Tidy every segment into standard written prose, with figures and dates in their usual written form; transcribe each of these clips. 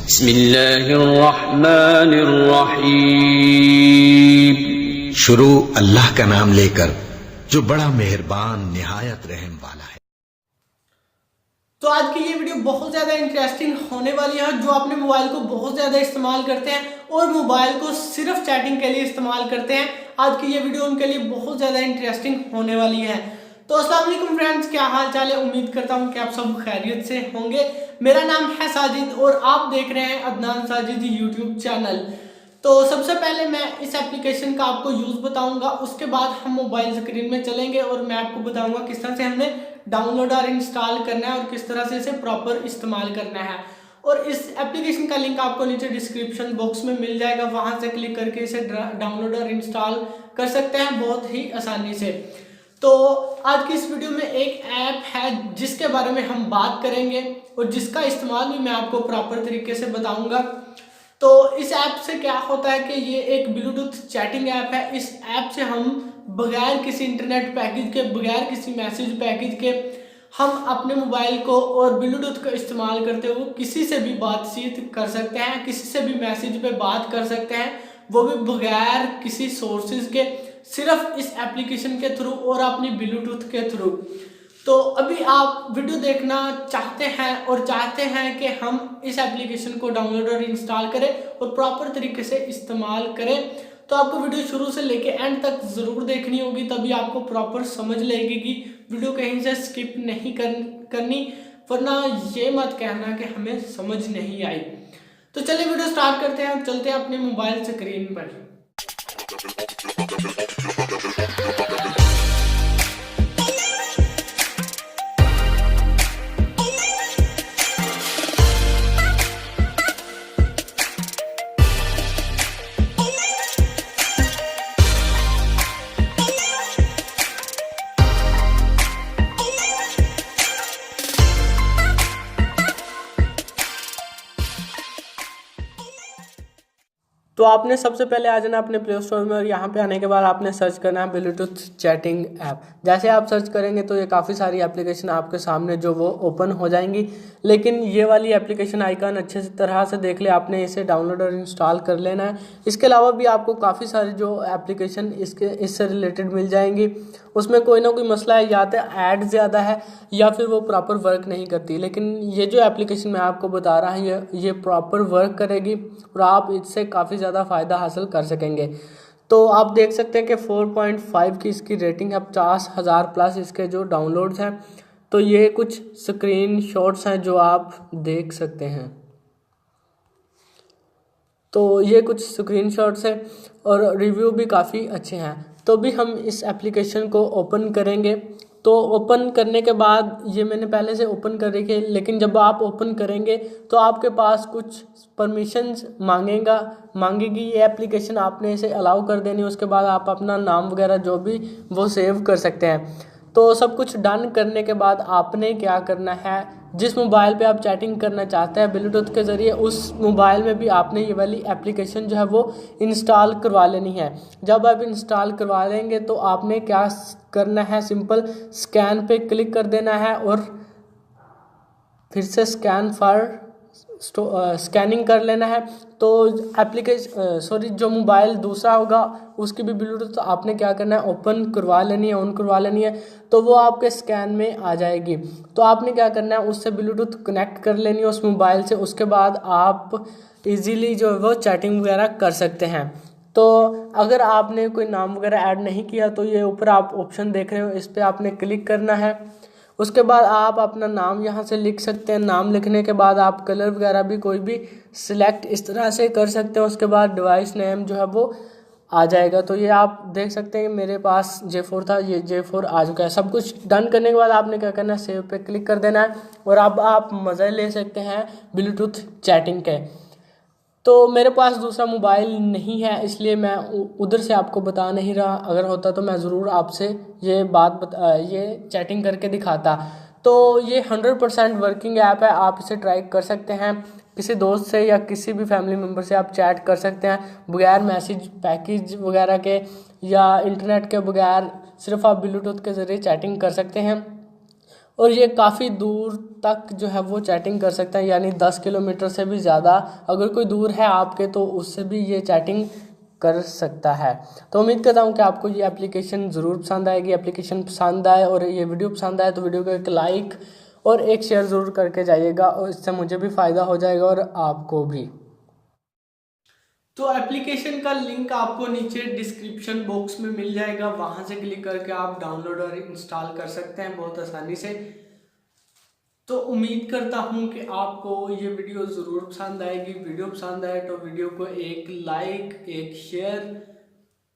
बिस्मिल्लाहिर्रहमानिर्रहीम। शुरू अल्लाह का नाम लेकर जो बड़ा मेहरबान निहायत रहम वाला है। तो आज की ये वीडियो बहुत ज़्यादा इंटरेस्टिंग होने वाली है। जो अपने मोबाइल को बहुत ज़्यादा इस्तेमाल करते हैं और मोबाइल को सिर्फ चैटिंग के लिए इस्तेमाल करते हैं, आज की ये वीडियो उनके लिए बहुत ज़्यादा इंटरेस्टिंग होने वाली है। तो अस्सलाम वालेकुम फ्रेंड्स, क्या हाल चाल है? उम्मीद करता हूँ कि आप सब खैरियत से होंगे। मेरा नाम है साजिद और आप देख रहे हैं अदनान साजिद यूट्यूब चैनल। तो सबसे पहले मैं इस एप्लीकेशन का आपको यूज़ बताऊंगा, उसके बाद हम मोबाइल स्क्रीन में चलेंगे और मैं आपको बताऊंगा किस तरह से हमने डाउनलोड और इंस्टॉल करना है और किस तरह से इसे प्रॉपर इस्तेमाल करना है। और इस एप्लीकेशन का लिंक आपको नीचे डिस्क्रिप्शन बॉक्स में मिल जाएगा, वहां से क्लिक करके इसे डाउनलोड और इंस्टॉल कर सकते हैं बहुत ही आसानी से। तो आज की इस वीडियो में एक ऐप है जिसके बारे में हम बात करेंगे और जिसका इस्तेमाल भी मैं आपको प्रॉपर तरीके से बताऊंगा। तो इस ऐप से क्या होता है कि ये एक ब्लूटूथ चैटिंग ऐप है। इस ऐप से हम बगैर किसी इंटरनेट पैकेज के, बगैर किसी मैसेज पैकेज के, हम अपने मोबाइल को और ब्लूटूथ का इस्तेमाल करते हुए किसी से भी बातचीत कर सकते हैं, किसी से भी मैसेज पे बात कर सकते हैं, वो भी बगैर किसी सोर्सेज के, सिर्फ इस एप्लीकेशन के थ्रू और अपनी ब्लूटूथ के थ्रू। तो अभी आप वीडियो देखना चाहते हैं और चाहते हैं कि हम इस एप्लीकेशन को डाउनलोड और इंस्टॉल करें और प्रॉपर तरीके से इस्तेमाल करें, तो आपको वीडियो शुरू से लेके एंड तक ज़रूर देखनी होगी, तभी आपको प्रॉपर समझ लगेगी। वीडियो कहीं से स्किप नहीं करनी, वरना ये मत कहना कि हमें समझ नहीं आई। तो चलिए वीडियो स्टार्ट करते हैं और चलते हैं अपने मोबाइल स्क्रीन पर। तो आपने सबसे पहले आ जाना अपने प्ले स्टोर में और यहाँ पे आने के बाद आपने सर्च करना है ब्लूटूथ चैटिंग ऐप। जैसे आप सर्च करेंगे तो ये काफ़ी सारी एप्लीकेशन आपके सामने जो वो ओपन हो जाएंगी, लेकिन ये वाली एप्लीकेशन आइकन अच्छे से तरह से देख ले, आपने इसे डाउनलोड और इंस्टॉल कर लेना है। इसके अलावा भी आपको काफ़ी सारी जो एप्लीकेशन इससे रिलेटेड मिल जाएंगी। उसमें कोई ना कोई मसला है, या तो ऐड ज़्यादा है या फिर वो प्रॉपर वर्क नहीं करती, लेकिन ये जो एप्लीकेशन मैं आपको बता रहा हूँ ये प्रॉपर वर्क करेगी और आप इससे काफ़ी ज़्यादा फ़ायदा हासिल कर सकेंगे। तो आप देख सकते हैं कि 4.5 की इसकी रेटिंग है, 50,000 प्लस इसके जो डाउनलोड्स हैं। तो ये कुछ स्क्रीन शॉट्स हैं जो आप देख सकते हैं। तो ये कुछ स्क्रीन शॉट्स हैं और रिव्यू भी काफ़ी अच्छे हैं। तो भी हम इस एप्लीकेशन को ओपन करेंगे। तो ओपन करने के बाद ये मैंने पहले से ओपन कर रखी है, लेकिन जब आप ओपन करेंगे तो आपके पास कुछ परमिशंस मांगेगी ये एप्लीकेशन, आपने इसे अलाउ कर देनी। उसके बाद आप अपना नाम वगैरह जो भी वो सेव कर सकते हैं। तो सब कुछ डन करने के बाद आपने क्या करना है, जिस मोबाइल पे आप चैटिंग करना चाहते हैं ब्लूटूथ के ज़रिए, उस मोबाइल में भी आपने ये वाली एप्लीकेशन जो है वो इंस्टॉल करवा लेनी है। जब आप इंस्टॉल करवा लेंगे तो आपने क्या करना है, सिंपल स्कैन पे क्लिक कर देना है और फिर से स्कैनिंग कर लेना है। तो जो मोबाइल दूसरा होगा उसकी भी ब्लूटूथ आपने क्या करना है, ओपन करवा लेनी है, ऑन करवा लेनी है, तो वो आपके स्कैन में आ जाएगी। तो आपने क्या करना है, उससे ब्लूटूथ कनेक्ट कर लेनी है उस मोबाइल से। उसके बाद आप इजीली जो है वो चैटिंग वगैरह कर सकते हैं। तो अगर आपने कोई नाम वगैरह ऐड नहीं किया तो ये ऊपर आप ऑप्शन देख रहे हो, इस पर आपने क्लिक करना है। उसके बाद आप अपना नाम यहाँ से लिख सकते हैं। नाम लिखने के बाद आप कलर वगैरह भी कोई भी सिलेक्ट इस तरह से कर सकते हैं। उसके बाद डिवाइस नेम जो है वो आ जाएगा। तो ये आप देख सकते हैं कि मेरे पास J4 था, ये J4 आ चुका है। सब कुछ डन करने के बाद आपने क्या करना है, सेव पे क्लिक कर देना है और अब आप मज़े ले सकते हैं ब्लूटूथ चैटिंग के। तो मेरे पास दूसरा मोबाइल नहीं है, इसलिए मैं उधर से आपको बता नहीं रहा। अगर होता तो मैं ज़रूर आपसे ये चैटिंग करके दिखाता। तो ये 100% वर्किंग ऐप है, आप इसे ट्राई कर सकते हैं। किसी दोस्त से या किसी भी फैमिली मेम्बर से आप चैट कर सकते हैं बगैर मैसेज पैकेज वगैरह के या इंटरनेट के बगैर, सिर्फ आप ब्लूटूथ के ज़रिए चैटिंग कर सकते हैं। और ये काफ़ी दूर तक जो है वो चैटिंग कर सकता है, यानी 10 किलोमीटर से भी ज़्यादा अगर कोई दूर है आपके तो उससे भी ये चैटिंग कर सकता है। तो उम्मीद करता हूँ कि आपको ये एप्लीकेशन ज़रूर पसंद आएगी। एप्लीकेशन पसंद आए और ये वीडियो पसंद आए तो वीडियो को एक लाइक और एक शेयर ज़रूर करके जाइएगा, और इससे मुझे भी फ़ायदा हो जाएगा और आपको भी। तो एप्लीकेशन का लिंक आपको नीचे डिस्क्रिप्शन बॉक्स में मिल जाएगा, वहाँ से क्लिक करके आप डाउनलोड और इंस्टॉल कर सकते हैं बहुत आसानी से। तो उम्मीद करता हूँ कि आपको ये वीडियो ज़रूर पसंद आएगी। वीडियो पसंद आए तो वीडियो को एक लाइक, एक शेयर,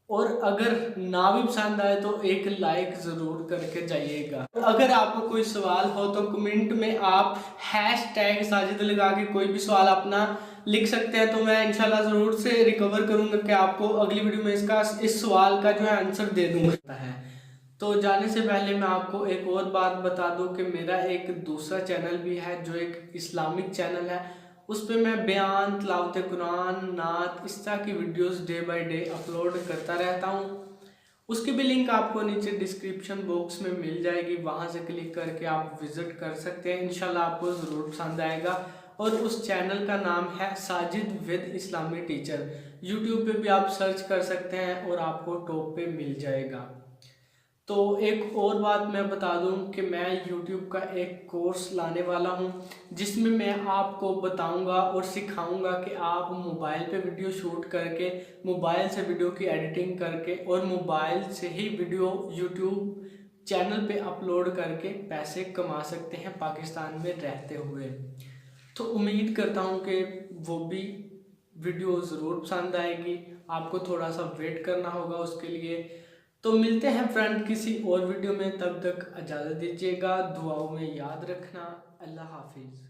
और अगर ना भी पसंद आए तो एक लाइक ज़रूर करके जाइएगा। अगर आपको कोई सवाल हो तो कमेंट में आप #साजिद लगा के कोई भी सवाल अपना लिख सकते हैं, तो मैं इंशाल्लाह ज़रूर से रिकवर करूँगा कि आपको अगली वीडियो में इस सवाल का जो है आंसर दे दूँगा है। तो जाने से पहले मैं आपको एक और बात बता दूं कि मेरा एक दूसरा चैनल भी है जो एक इस्लामिक चैनल है। उस पर मैं बयान, तिलावत कुरान, नात, इस तरह की videos day by day upload करता रहता हूं। उसकी भी लिंक आपको नीचे डिस्क्रिप्शन बॉक्स में मिल जाएगी, वहां से क्लिक करके आप विजिट कर सकते हैं। इंशाल्लाह आपको ज़रूर पसंद आएगा। और उस चैनल का नाम है Sajid with Islami teacher. YouTube पे भी आप सर्च कर सकते हैं और आपको टॉप पे मिल जाएगा। तो एक और बात मैं बता दूं कि मैं YouTube का एक कोर्स लाने वाला हूं, जिसमें मैं आपको बताऊंगा और सिखाऊंगा कि आप मोबाइल पे वीडियो शूट करके, मोबाइल से वीडियो की एडिटिंग करके और मोबाइल से ही वीडियो YouTube चैनल पे अपलोड करके पैसे कमा सकते हैं पाकिस्तान में रहते हुए। तो उम्मीद करता हूं कि वो भी वीडियो ज़रूर पसंद आएगी। आपको थोड़ा सा वेट करना होगा उसके लिए। तो मिलते हैं फ्रेंड किसी और वीडियो में, तब तक इजाज़त दीजिएगा। दुआओं में याद रखना। अल्लाह हाफिज़।